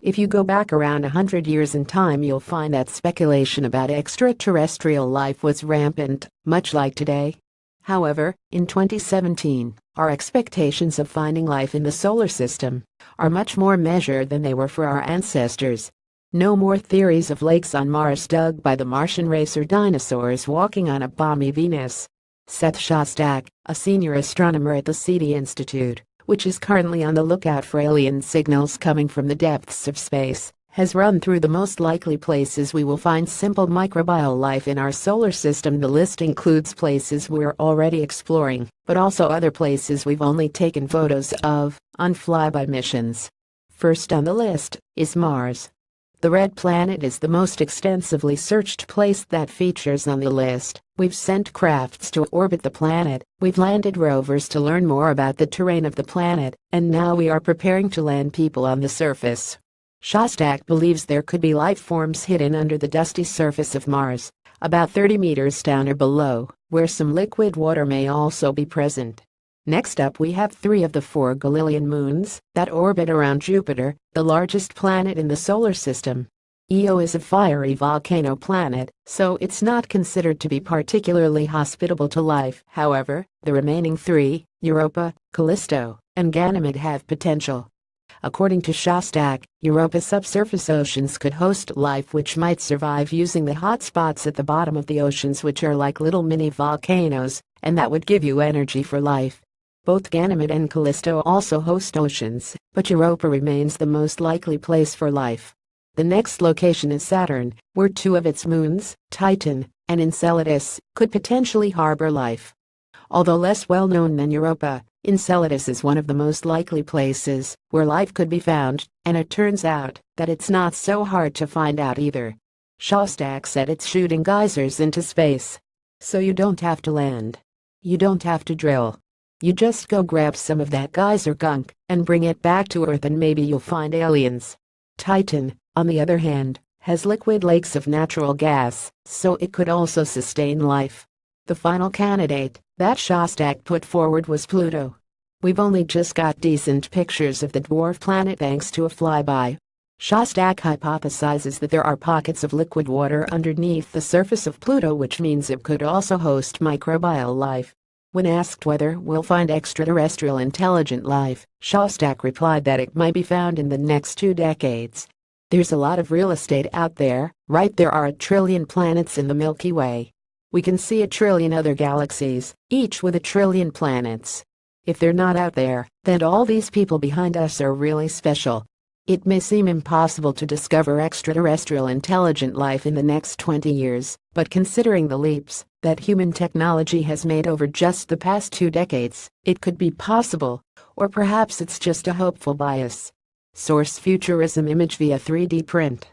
If you go back around 100 years in time, you'll find that speculation about extraterrestrial life was rampant, much like today. However, in 2017, our expectations of finding life in the solar system are much more measured than they were for our ancestors. No more theories of lakes on Mars dug by the Martian race or dinosaurs walking on a balmy Venus. Seth Shostak, a senior astronomer at the Seti Institute, which is currently on the lookout for alien signals coming from the depths of space, has run through the most likely places we will find simple microbial life in our solar system. The list includes places we're already exploring, but also other places we've only taken photos of on flyby missions. First on the list is Mars. The red planet is the most extensively searched place that features on the list. We've sent crafts to orbit the planet, we've landed rovers to learn more about the terrain of the planet, and now we are preparing to land people on the surface. Shostak believes there could be life forms hidden under the dusty surface of Mars, about 30 meters down or below, where some liquid water may also be present. Next up, we have 3 of the 4 Galilean moons that orbit around Jupiter, the largest planet in the solar system. Io is a fiery volcano planet, so it's not considered to be particularly hospitable to life. However, the remaining 3, Europa, Callisto, and Ganymede, have potential. According to Shostak, Europa's subsurface oceans could host life which might survive using the hot spots at the bottom of the oceans, which are like little mini volcanoes, and that would give you energy for life. Both Ganymede and Callisto also host oceans, but Europa remains the most likely place for life. The next location is Saturn, where 2 of its moons, Titan and Enceladus, could potentially harbor life. Although less well known than Europa, Enceladus is one of the most likely places where life could be found, and it turns out that it's not so hard to find out either. Shostak said it's shooting geysers into space. So you don't have to land. You don't have to drill. You just go grab some of that geyser gunk and bring it back to Earth, and maybe you'll find aliens. Titan, on the other hand, has liquid lakes of natural gas, so it could also sustain life. The final candidate that Shostak put forward was Pluto. We've only just got decent pictures of the dwarf planet thanks to a flyby. Shostak hypothesizes that there are pockets of liquid water underneath the surface of Pluto, which means it could also host microbial life. When asked whether we'll find extraterrestrial intelligent life, Shostak replied that it might be found in the next 2 decades. There's a lot of real estate out there, right? There are 1 trillion planets in the Milky Way. We can see 1 trillion other galaxies, each with 1 trillion planets. If they're not out there, then all these people behind us are really special. It may seem impossible to discover extraterrestrial intelligent life in the next 20 years, but considering the leaps that human technology has made over just the past 2 decades, it could be possible, or perhaps it's just a hopeful bias. Source: Futurism image via 3D print.